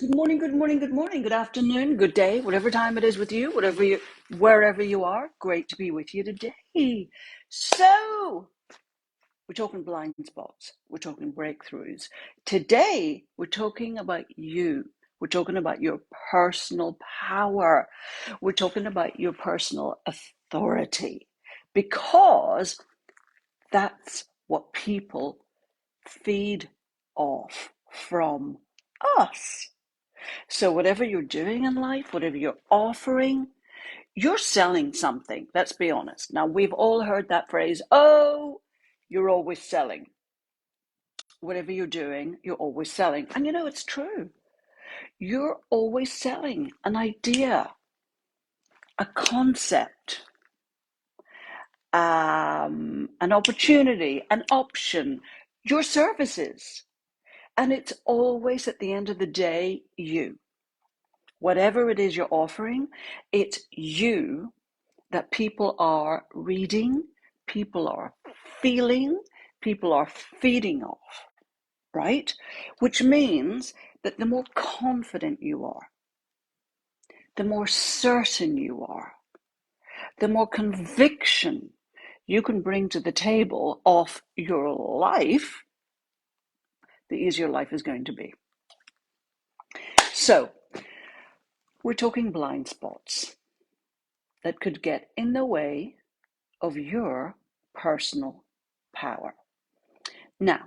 Good morning, good morning, good morning, good afternoon, good day, whatever time it is with you, wherever you are. Great to be with you today. So, we're talking blind spots, we're talking breakthroughs. Today, we're talking about you. We're talking about your personal power. We're talking about your personal authority because that's what people feed off from us. So, whatever you're doing in life, whatever you're offering, you're selling something. Let's be honest. Now, we've all heard that phrase, oh, you're always selling. Whatever you're doing, you're always selling. And you know, it's true. You're always selling an idea, a concept, an opportunity, an option, your services. And it's always at the end of the day, you. Whatever it is you're offering, it's you that people are reading, people are feeling, people are feeding off, right? Which means that the more confident you are, the more certain you are, the more conviction you can bring to the table of your life, the easier life is going to be. So, we're talking blind spots that could get in the way of your personal power. Now,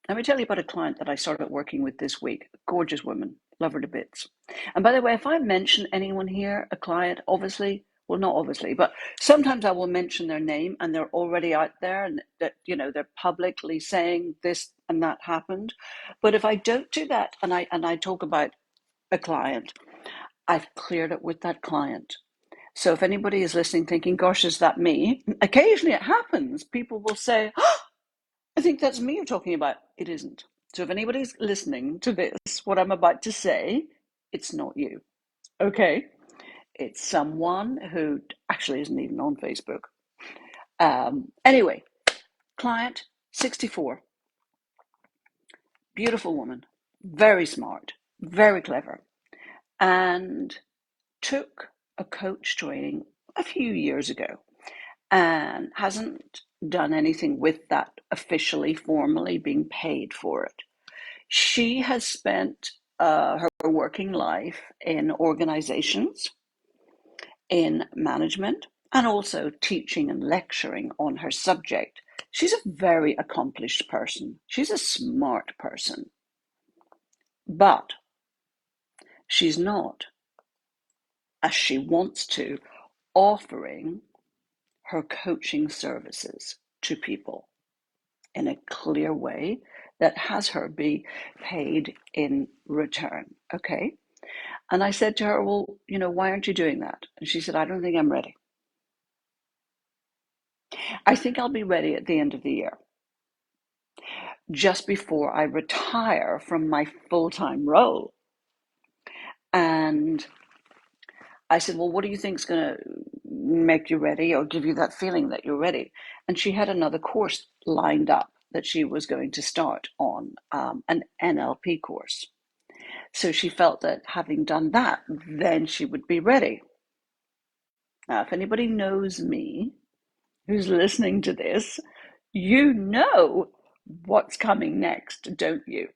let me tell you about a client that I started working with this week. Gorgeous woman, love her to bits. And by the way, if I mention anyone here, a client, obviously, well, not obviously, but sometimes I will mention their name and they're already out there and that, they're publicly saying this and that happened. But if I don't do that and I talk about a client, I've cleared it with that client. So if anybody is listening thinking, gosh, is that me? Occasionally it happens. People will say, oh, I think that's me you're talking about. It isn't. So if anybody's listening to this, what I'm about to say, it's not you. Okay? It's someone who actually isn't even on Facebook. Anyway, client 64, beautiful woman, very smart, very clever, and took a coach training a few years ago and hasn't done anything with that officially, formally being paid for it. She has spent her working life in organizations, in management, and also teaching and lecturing on her subject. She's a very accomplished person. She's a smart person. But she's not, as she wants to, offering her coaching services to people in a clear way that has her be paid in return. Okay? And I said to her, well, why aren't you doing that? And she said, I don't think I'm ready. I think I'll be ready at the end of the year, just before I retire from my full-time role. And I said, well, what do you think is going to make you ready or give you that feeling that you're ready? And she had another course lined up that she was going to start on, an NLP course. So she felt that having done that, then she would be ready. Now, if anybody knows me, who's listening to this, you know what's coming next, don't you?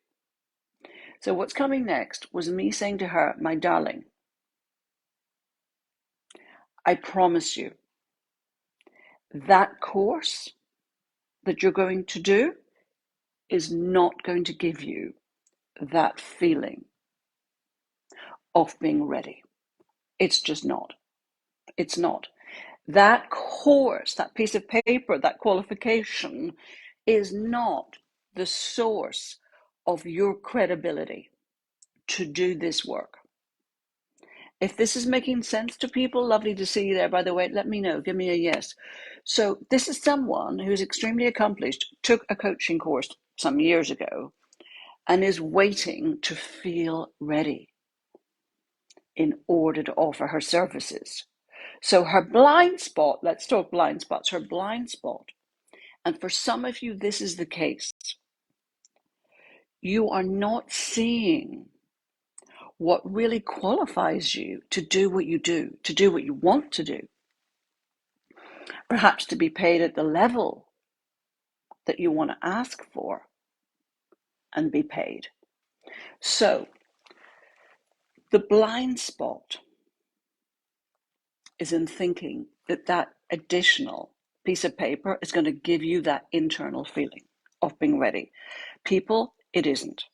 So what's coming next was me saying to her, my darling, I promise you that course that you're going to do is not going to give you that feeling of being ready. It's just not. It's not. That course, that piece of paper, that qualification is not the source of your credibility to do this work. If this is making sense to people, lovely to see you there, by the way. Let me know. Give me a yes. So this is someone who's extremely accomplished, took a coaching course some years ago, and is waiting to feel ready in order to offer her services. So her blind spot, let's talk blind spots, her blind spot, and for some of you, this is the case. You are not seeing what really qualifies you to do what you do, to do what you want to do, perhaps to be paid at the level that you want to ask for and be paid. So the blind spot is in thinking that that additional piece of paper is going to give you that internal feeling of being ready. People, it isn't.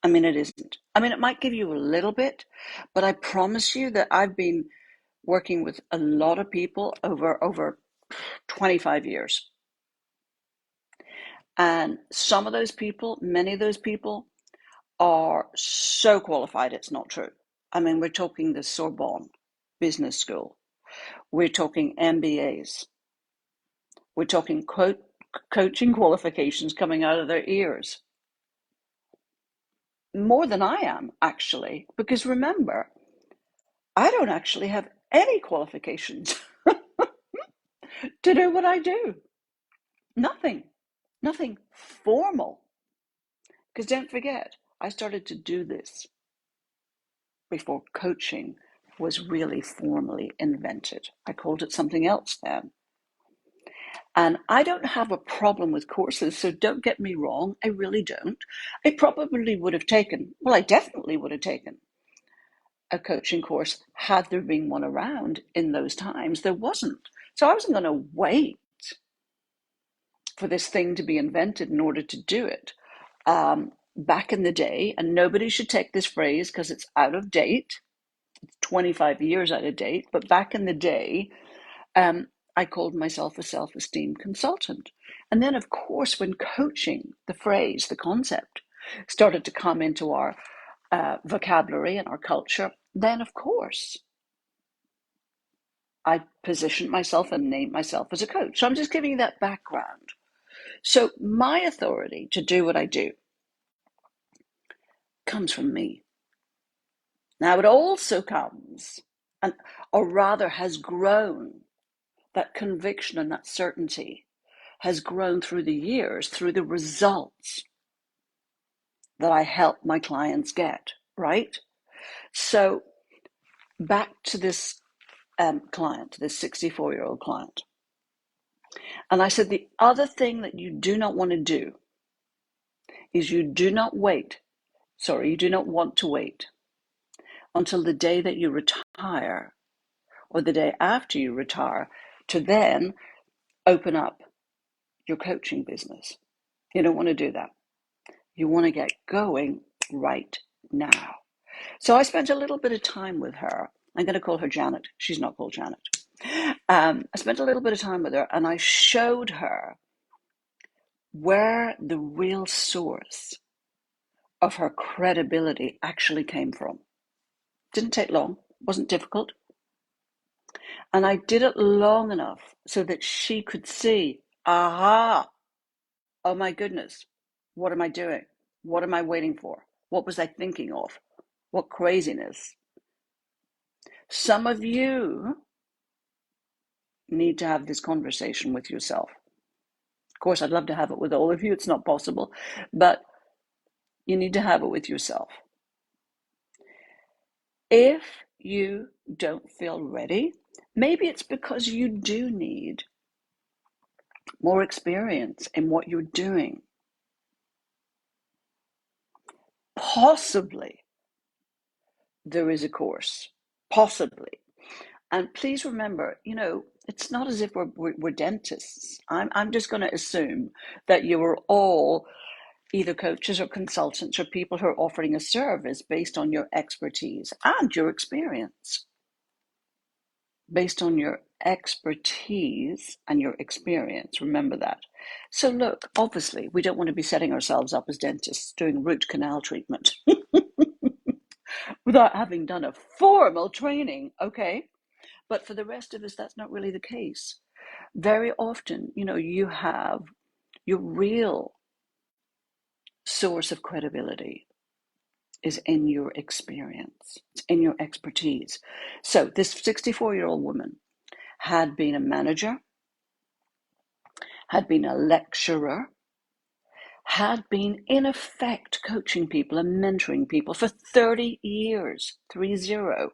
It isn't. It might give you a little bit, but I promise you that I've been working with a lot of people over 25 years. And some of those people, many of those people are so qualified, it's not true. We're talking the Sorbonne Business School. We're talking MBAs. We're talking coaching qualifications coming out of their ears. More than I am, actually, because remember, I don't actually have any qualifications to do what I do. Nothing formal. Because don't forget, I started to do this before coaching was really formally invented. I called it something else then. And I don't have a problem with courses, so don't get me wrong, I really don't. I probably would have taken, well, I definitely would have taken a coaching course had there been one around in those times. There wasn't. So I wasn't going to wait for this thing to be invented in order to do it. Back in the day, and nobody should take this phrase because it's out of date, it's 25 years out of date, but back in the day, I called myself a self-esteem consultant. And then, of course, when coaching, the phrase, the concept, started to come into our vocabulary and our culture, then, of course, I positioned myself and named myself as a coach. So I'm just giving you that background. So my authority to do what I do comes from me. Now, it also comes, or rather has grown, that conviction and that certainty has grown through the years, through the results that I help my clients get, right? So back to this client, this 64-year-old client. And I said, the other thing that you do not want to do is you do not want to wait until the day that you retire or the day after you retire to then open up your coaching business. You don't want to do that. You want to get going right now. So I spent a little bit of time with her. I'm going to call her Janet. She's not called Janet. I spent a little bit of time with her and I showed her where the real source of her credibility actually came from. Didn't take long, wasn't difficult. And I did it long enough so that she could see, aha, oh my goodness, what am I doing? What am I waiting for? What was I thinking of? What craziness. Some of you need to have this conversation with yourself. Of course, I'd love to have it with all of you. It's not possible, but you need to have it with yourself. If you don't feel ready, maybe it's because you do need more experience in what you're doing. Possibly there is a course, possibly. And please remember, it's not as if we're dentists. I'm just going to assume that you are all either coaches or consultants or people who are offering a service based on your expertise and your experience. Based on your expertise and your experience, remember that. So look, obviously, we don't want to be setting ourselves up as dentists doing root canal treatment without having done a formal training, okay? But for the rest of us, that's not really the case. Very often, you have your real source of credibility is in your experience, it's in your expertise. So this 64-year-old woman had been a manager, had been a lecturer, had been in effect coaching people and mentoring people for 30 years, 30,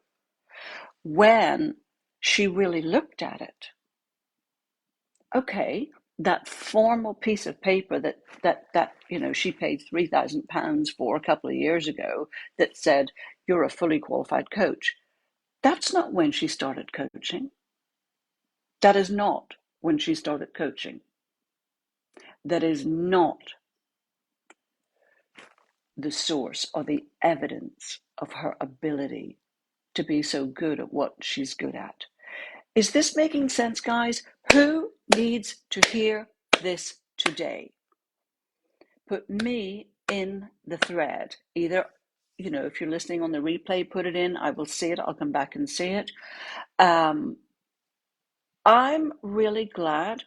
when she really looked at it. Okay, that formal piece of paper that she paid £3,000 for a couple of years ago that said you're a fully qualified coach. That's not when she started coaching. That is not when she started coaching. That is not the source or the evidence of her ability to be so good at what she's good at. Is this making sense, guys? Who needs to hear this today? Put me in the thread. Either, if you're listening on the replay, put it in. I will see it. I'll come back and see it. I'm really glad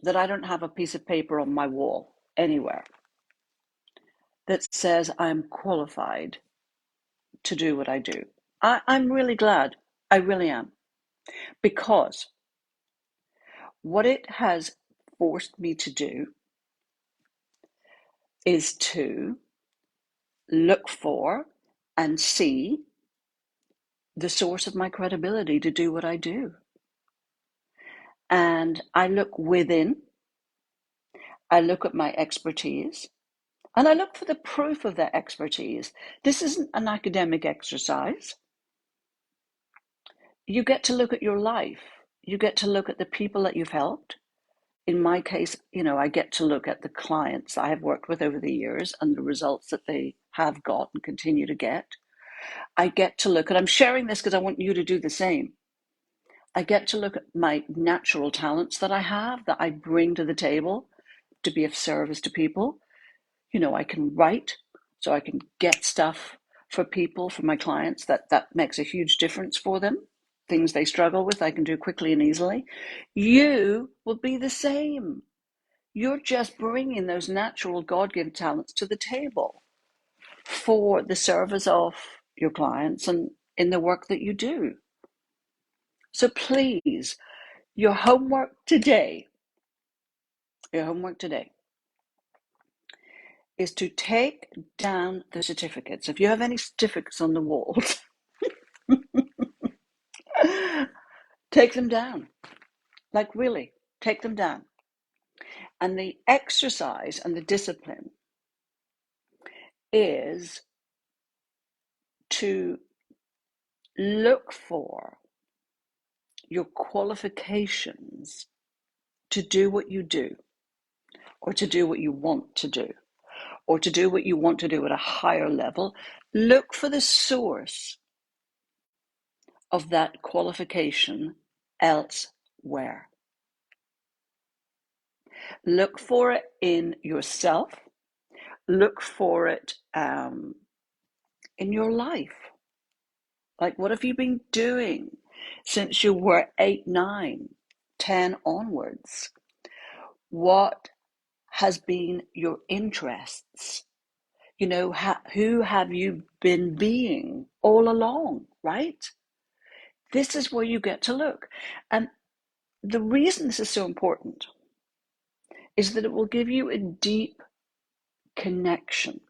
that I don't have a piece of paper on my wall anywhere that says I'm qualified to do what I do. I'm really glad. I really am. Because what it has forced me to do is to look for and see the source of my credibility to do what I do. And I look within, I look at my expertise, and I look for the proof of that expertise. This isn't an academic exercise. You get to look at your life. You get to look at the people that you've helped. In my case, I get to look at the clients I have worked with over the years and the results that they have got and continue to get. I get to look, and I'm sharing this because I want you to do the same. I get to look at my natural talents that I have, that I bring to the table to be of service to people. I can write, so I can get stuff for people, for my clients, that makes a huge difference for them. Things they struggle with, I can do quickly and easily. You will be the same. You're just bringing those natural God-given talents to the table for the service of your clients and in the work that you do. So please, your homework today is to take down the certificates. If you have any certificates on the walls, take them down. Like really, take them down. And the exercise and the discipline is to look for your qualifications to do what you do, or to do what you want to do, or to do what you want to do at a higher level. Look for the source of that qualification elsewhere. Look for it in yourself. Look for it in your life. Like, what have you been doing since you were 8, 9, 10 onwards? What has been your interests? Who have you been being all along, right? This is where you get to look. And the reason this is so important is that it will give you a deep connection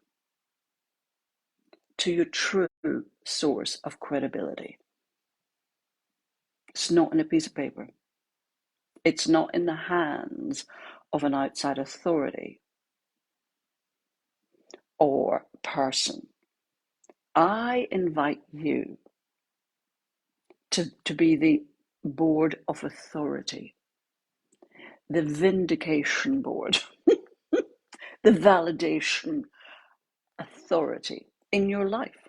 to your true source of credibility. It's not in a piece of paper. It's not in the hands of an outside authority or person. I invite you to be the board of authority, the vindication board, the validation authority in your life,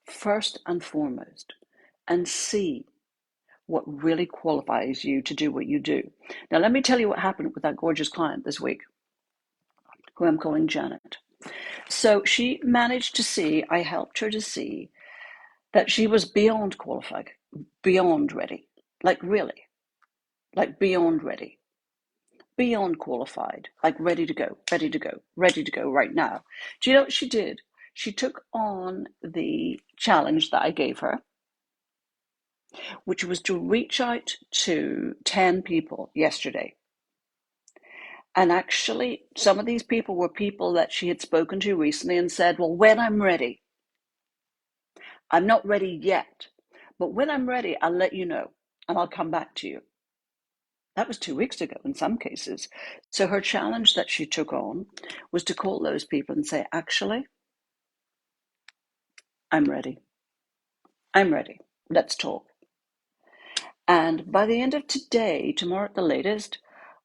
first and foremost, and see what really qualifies you to do what you do. Now, let me tell you what happened with that gorgeous client this week, who I'm calling Janet. So she managed to see, I helped her to see that she was beyond qualified, beyond ready, like really, like beyond ready, beyond qualified, like ready to go, ready to go, ready to go right now. Do you know what she did? She took on the challenge that I gave her, which was to reach out to 10 people yesterday And actually, some of these people were people that she had spoken to recently and said, well, when I'm ready, I'm not ready yet, but when I'm ready, I'll let you know and I'll come back to you. That was 2 weeks ago in some cases. So her challenge that she took on was to call those people and say, actually, I'm ready. I'm ready. Let's talk. And by the end of today, tomorrow at the latest,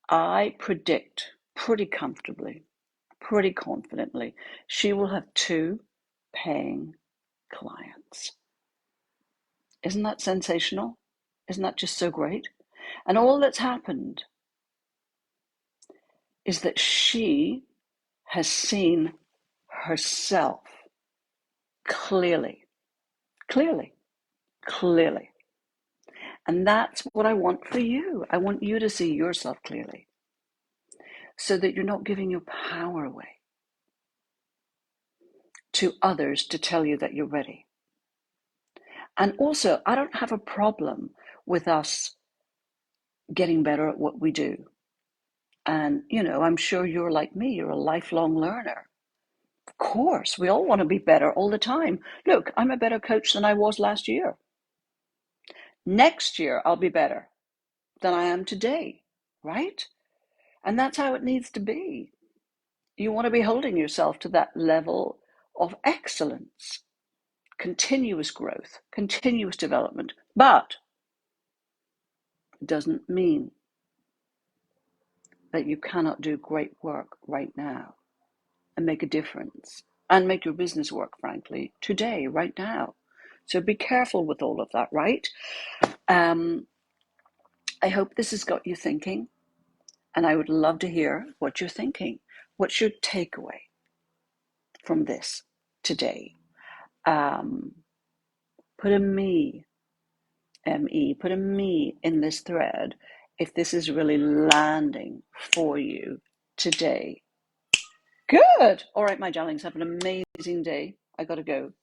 I predict pretty comfortably, pretty confidently, she will have 2 paying clients. Isn't that sensational? Isn't that just so great? And all that's happened is that she has seen herself clearly, clearly, clearly. And that's what I want for you. I want you to see yourself clearly so that you're not giving your power away to others to tell you that you're ready. And also, I don't have a problem with us getting better at what we do. And, I'm sure you're like me, you're a lifelong learner. Of course, we all want to be better all the time. Look, I'm a better coach than I was last year. Next year, I'll be better than I am today, right? And that's how it needs to be. You want to be holding yourself to that level of excellence, continuous growth, continuous development. But it doesn't mean that you cannot do great work right now and make a difference and make your business work, frankly, today, right now. So be careful with all of that, right? I hope this has got you thinking, and I would love to hear what you're thinking. What's your takeaway from this today? Put a me, M-E, put a me in this thread if this is really landing for you today. Good. All right, my darlings, have an amazing day. I got to go.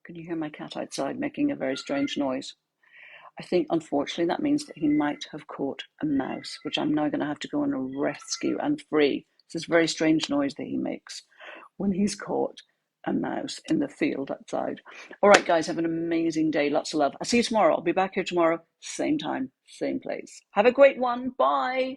Can you hear my cat outside making a very strange noise? I think, unfortunately, that means that he might have caught a mouse, which I'm now going to have to go and rescue and free. It's this very strange noise that he makes when he's caught a mouse in the field outside. All right, guys, have an amazing day. Lots of love. I'll see you tomorrow. I'll be back here tomorrow, same time, same place. Have a great one. Bye.